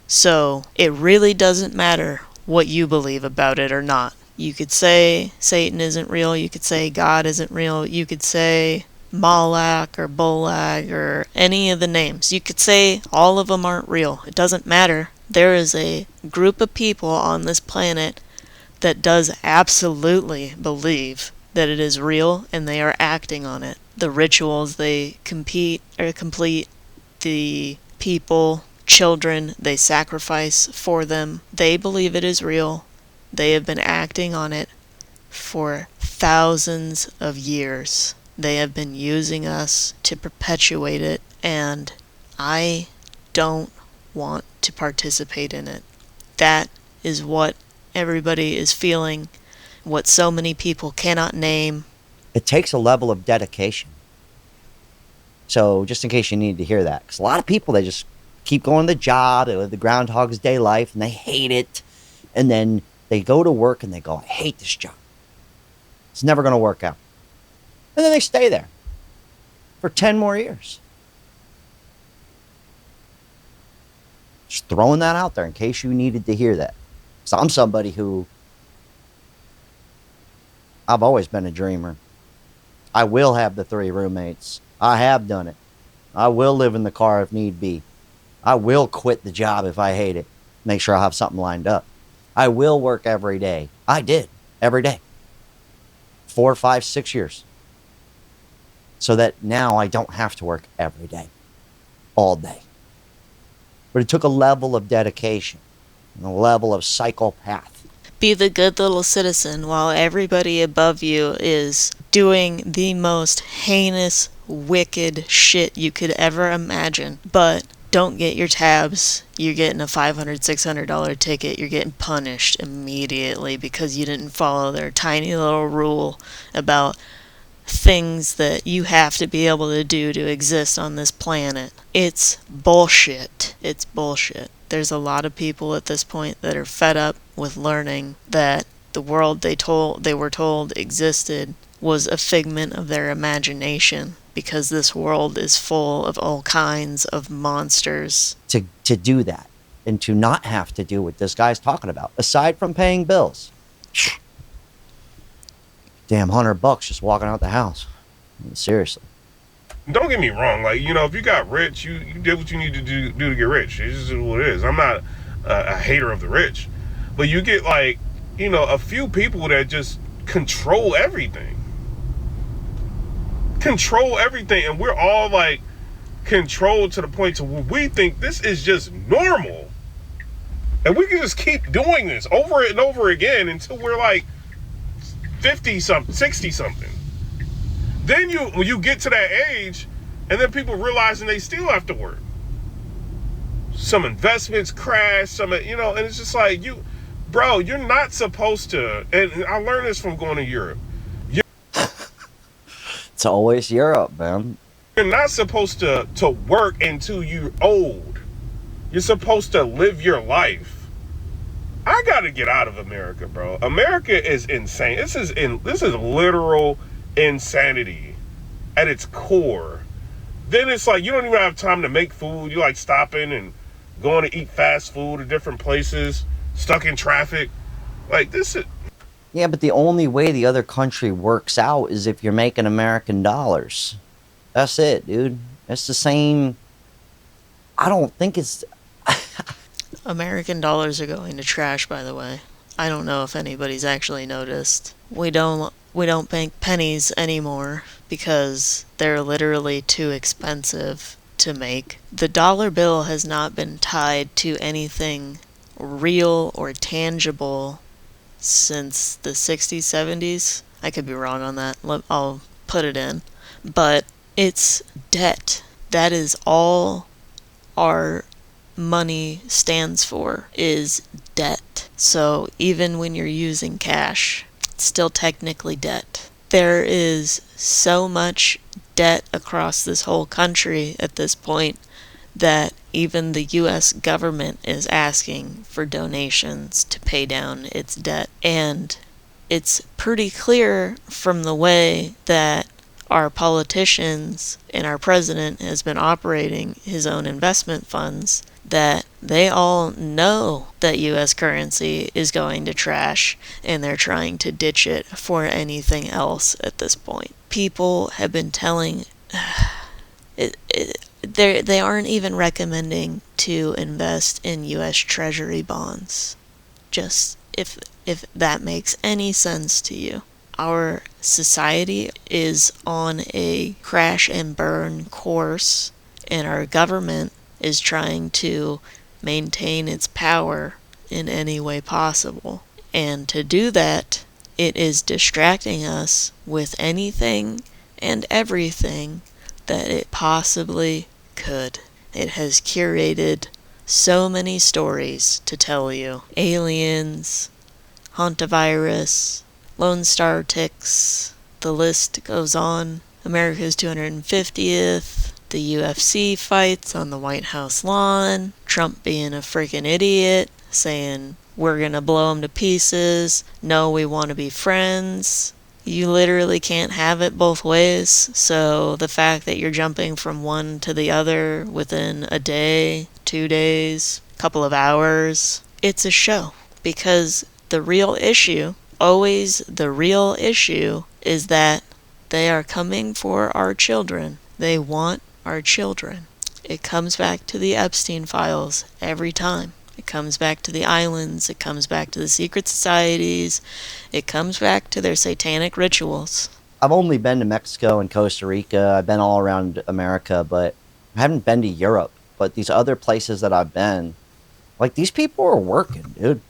So it really doesn't matter what you believe about it or not. You could say Satan isn't real. You could say God isn't real. You could say Malak or Bolag or any of the names. You could say all of them aren't real. It doesn't matter. There is a group of people on this planet that does absolutely believe that it is real, and they are acting on it. The rituals they complete, the people, children they sacrifice for them, they believe it is real. They have been acting on it for thousands of years. They have been using us to perpetuate it, and I don't want to participate in it. That is what everybody is feeling, what so many people cannot name. It takes a level of dedication. So just in case you needed to hear that, because a lot of people, they just keep going to the job, they live the Groundhog's Day life, and they hate it. And then they go to work and they go, I hate this job. It's never going to work out. And then they stay there for 10 more years. Just throwing that out there in case you needed to hear that. So I'm somebody who, I've always been a dreamer. I will have the 3 roommates. I have done it. I will live in the car if need be. I will quit the job if I hate it. Make sure I have something lined up. I will work every day. I did. Every day. 4, 5, 6 years. So that now I don't have to work every day. All day. But it took a level of dedication. And a level of psychopath. Be the good little citizen while everybody above you is doing the most heinous, wicked shit you could ever imagine. But don't get your tabs. You're getting a $500, $600 ticket. You're getting punished immediately because you didn't follow their tiny little rule about things that you have to be able to do to exist on this planet. It's bullshit. It's bullshit. There's a lot of people at this point that are fed up with learning that the world they were told existed was a figment of their imagination, because this world is full of all kinds of monsters. To do that and to not have to do what this guy's talking about, aside from paying bills. Damn, $100 just walking out the house. Seriously. Don't get me wrong. Like, you know, if you got rich, you did what you need to do to get rich. It's just what it is. I'm not a hater of the rich. But you get, like, you know, a few people that just control everything. Control everything. And we're all, like, controlled to the point to where we think this is just normal. And we can just keep doing this over and over again until we're, like, 50-something, 60-something. Then you get to that age, and then people realizing they still have to work. Some investments crash, some, you know, and it's just like, bro, you're not supposed to, and I learned this from going to Europe. It's always Europe, man. You're not supposed to work until you're old. You're supposed to live your life. I gotta get out of America, bro. America is insane. This is literal insanity at its core. Then it's like you don't even have time to make food. You like stopping and going to eat fast food at different places, stuck in traffic. Like this is. Yeah, but the only way the other country works out is if you're making American dollars. That's it, dude. It's the same. I don't think it's. American dollars are going to trash, by the way. I don't know if anybody's actually noticed. We don't bank pennies anymore because they're literally too expensive to make. The dollar bill has not been tied to anything real or tangible since the 60s, 70s. I could be wrong on that. I'll put it in. But it's debt. That is all our money stands for, is debt. So even when you're using cash, it's still technically debt. There is so much debt across this whole country at this point that even the US government is asking for donations to pay down its debt. And it's pretty clear from the way that our politicians and our president has been operating his own investment funds that they all know that US currency is going to trash and they're trying to ditch it for anything else at this point. People have been telling they aren't even recommending to invest in US Treasury bonds. Just if that makes any sense to you. Our society is on a crash and burn course, and our government is trying to maintain its power in any way possible. And to do that, it is distracting us with anything and everything that it possibly could. It has curated so many stories to tell you. Aliens, hantavirus, Lone Star ticks, the list goes on. America's 250th, the UFC fights on the White House lawn, Trump being a freaking idiot, saying we're gonna blow him to pieces, no, we want to be friends. You literally can't have it both ways, so the fact that you're jumping from one to the other within a day, 2 days, couple of hours, it's a show. Because the real issue, always the real issue, is that they are coming for our children. They want our children. It comes back to the Epstein files every time. It comes back to the islands. It comes back to the secret societies. It comes back to their satanic rituals. I've only been to Mexico and Costa Rica. I've been all around America, but I haven't been to Europe. But these other places that I've been, like, these people are working, dude.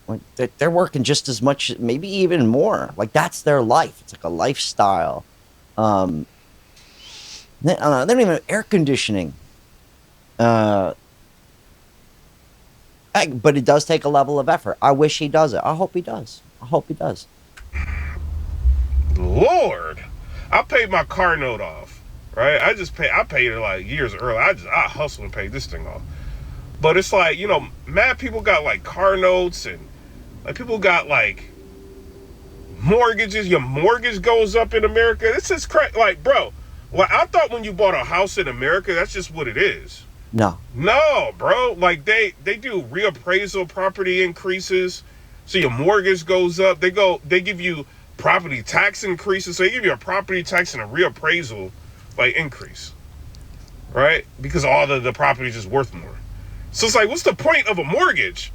Like, they're working just as much, maybe even more. Like, that's their life. It's like a lifestyle. They don't even have air conditioning. But it does take a level of effort. I wish he does it. I hope he does. I hope he does. Lord, I paid my car note off, right? I paid it like years early. I hustled and paid this thing off. But it's like, mad people got like car notes, and like people got like mortgages. Your mortgage goes up in America. This is crazy. Like, bro, like, I thought when you bought a house in America, that's just what it is. No, bro. Like, they do reappraisal property increases, so your mortgage goes up. They give you property tax increases. So they give you a property tax and a reappraisal like increase, right? Because all the property is just worth more. So it's like, what's the point of a mortgage?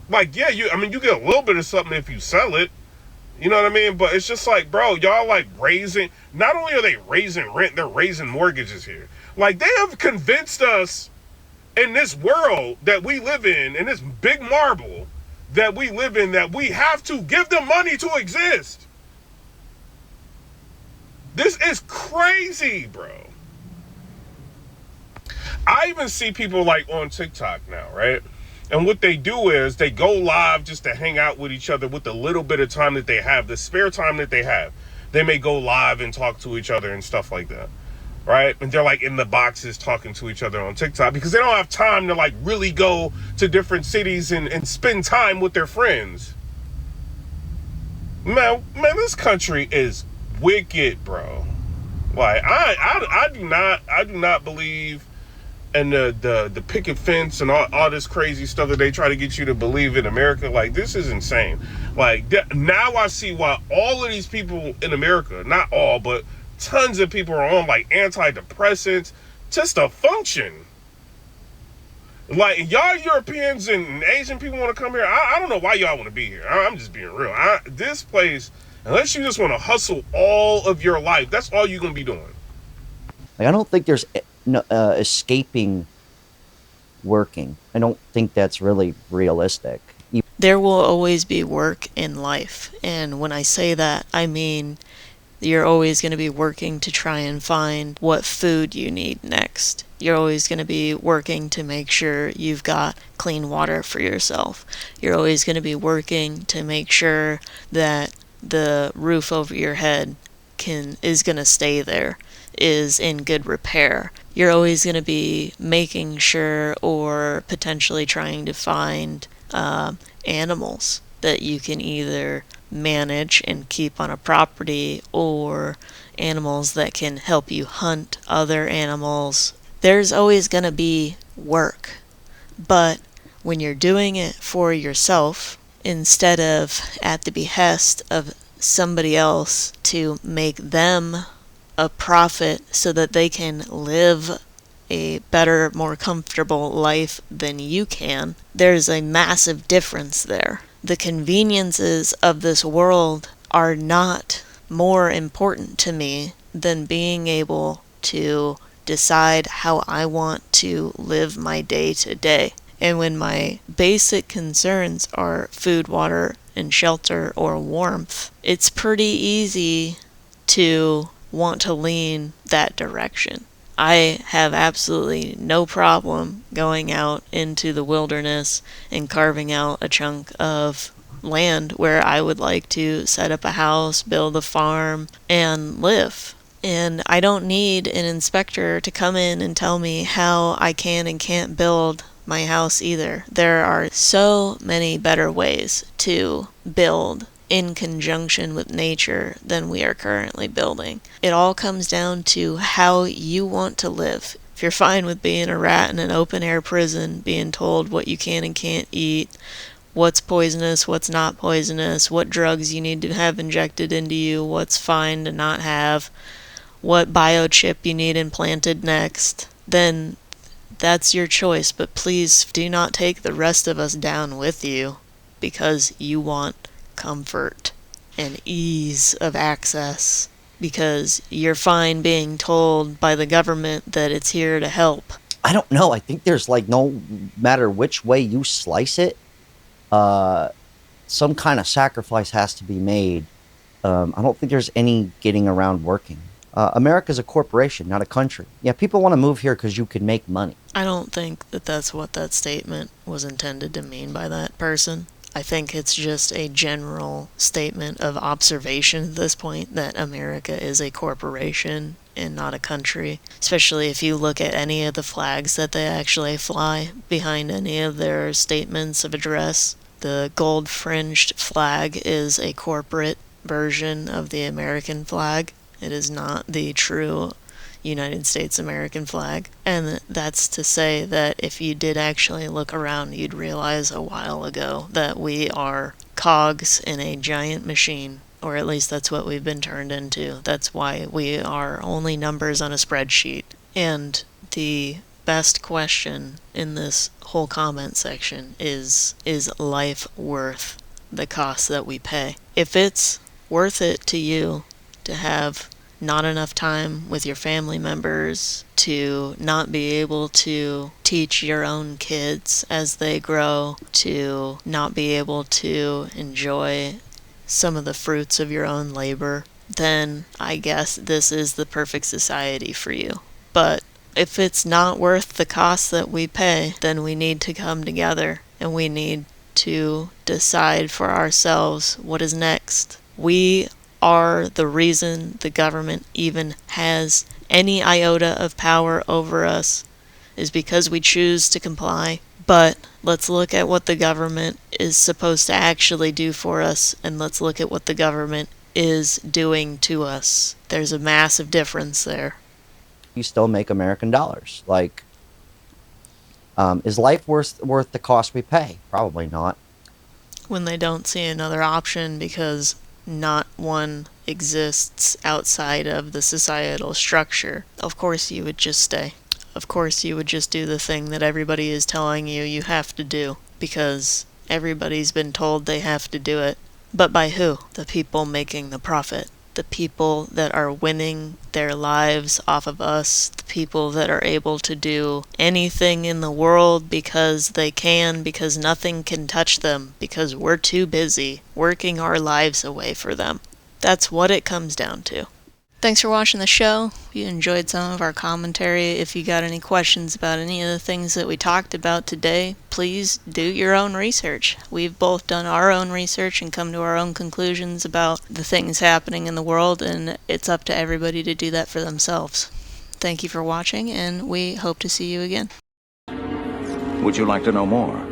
Like, yeah, you get a little bit of something if you sell it. You know what I mean? But it's just like, bro, y'all like raising, not only are they raising rent, they're raising mortgages here. Like, they have convinced us in this world that we live in this big marble that we live in, that we have to give them money to exist. This is crazy, bro. I even see people like on TikTok now, right? And what they do is they go live just to hang out with each other with the little bit of time that they have, the spare time that they have. They may go live and talk to each other and stuff like that, right? And they're like in the boxes talking to each other on TikTok because they don't have time to like really go to different cities and spend time with their friends. Man, this country is wicked, bro. Like, I do not believe in the picket fence and all this crazy stuff that they try to get you to believe in America. Like, this is insane. Like, now I see why all of these people in America, not all, but tons of people are on like antidepressants just to function. Like, y'all Europeans and Asian people want to come here. I don't know why y'all want to be here. I'm just being real. This place, unless you just want to hustle all of your life, that's all you're gonna be doing. Like, I don't think there's escaping working. I don't think that's really realistic. There will always be work in life. And when I say that, I mean you're always going to be working to try and find what food you need next. You're always going to be working to make sure you've got clean water for yourself. You're always going to be working to make sure that the roof over your head is going to stay there, is in good repair. You're always going to be making sure or potentially trying to find animals that you can either manage and keep on a property, or animals that can help you hunt other animals. There's always going to be work. But when you're doing it for yourself, instead of at the behest of somebody else to make them a profit so that they can live a better, more comfortable life than you can, there's a massive difference there. The conveniences of this world are not more important to me than being able to decide how I want to live my day to day. And when my basic concerns are food, water, and shelter or warmth, it's pretty easy to want to lean that direction. I have absolutely no problem going out into the wilderness and carving out a chunk of land where I would like to set up a house, build a farm, and live. And I don't need an inspector to come in and tell me how I can and can't build my house either. There are so many better ways to build in conjunction with nature than we are currently building. It all comes down to how you want to live. If you're fine with being a rat in an open air prison, being told what you can and can't eat, what's poisonous, what's not poisonous, what drugs you need to have injected into you, what's fine to not have, what biochip you need implanted next, then that's your choice. But please do not take the rest of us down with you because you want comfort and ease of access, because you're fine being told by the government that it's here to help. I don't know. I think there's like no matter which way you slice it, some kind of sacrifice has to be made. I don't think there's any getting around working. America's a corporation, not a country. Yeah, people want to move here because you can make money. I don't think that that's what that statement was intended to mean by that person. I think it's just a general statement of observation at this point that America is a corporation and not a country, especially if you look at any of the flags that they actually fly behind any of their statements of address. The gold-fringed flag is a corporate version of the American flag. It is not the true United States American flag. And that's to say that if you did actually look around, you'd realize a while ago that we are cogs in a giant machine, or at least that's what we've been turned into. That's why we are only numbers on a spreadsheet. And the best question in this whole comment section is life worth the cost that we pay? If it's worth it to you to have not enough time with your family members, to not be able to teach your own kids as they grow, to not be able to enjoy some of the fruits of your own labor, then I guess this is the perfect society for you. But if it's not worth the cost that we pay, then we need to come together and we need to decide for ourselves what is next. We are the reason the government even has any iota of power over us, is because we choose to comply. But let's look at what the government is supposed to actually do for us, and let's look at what the government is doing to us. There's a massive difference there. You still make American dollars. Like, is life worth the cost we pay? Probably not. When they don't see another option because not one exists outside of the societal structure, of course you would just stay. Of course you would just do the thing that everybody is telling you you have to do, because everybody's been told they have to do it. But by who? The people making the profit. The people that are winning their lives off of us. The people that are able to do anything in the world because they can, because nothing can touch them, because we're too busy working our lives away for them. That's what it comes down to. Thanks for watching the show. If you enjoyed some of our commentary, if you got any questions about any of the things that we talked about today, please do your own research. We've both done our own research and come to our own conclusions about the things happening in the world, and it's up to everybody to do that for themselves. Thank you for watching, and we hope to see you again. Would you like to know more?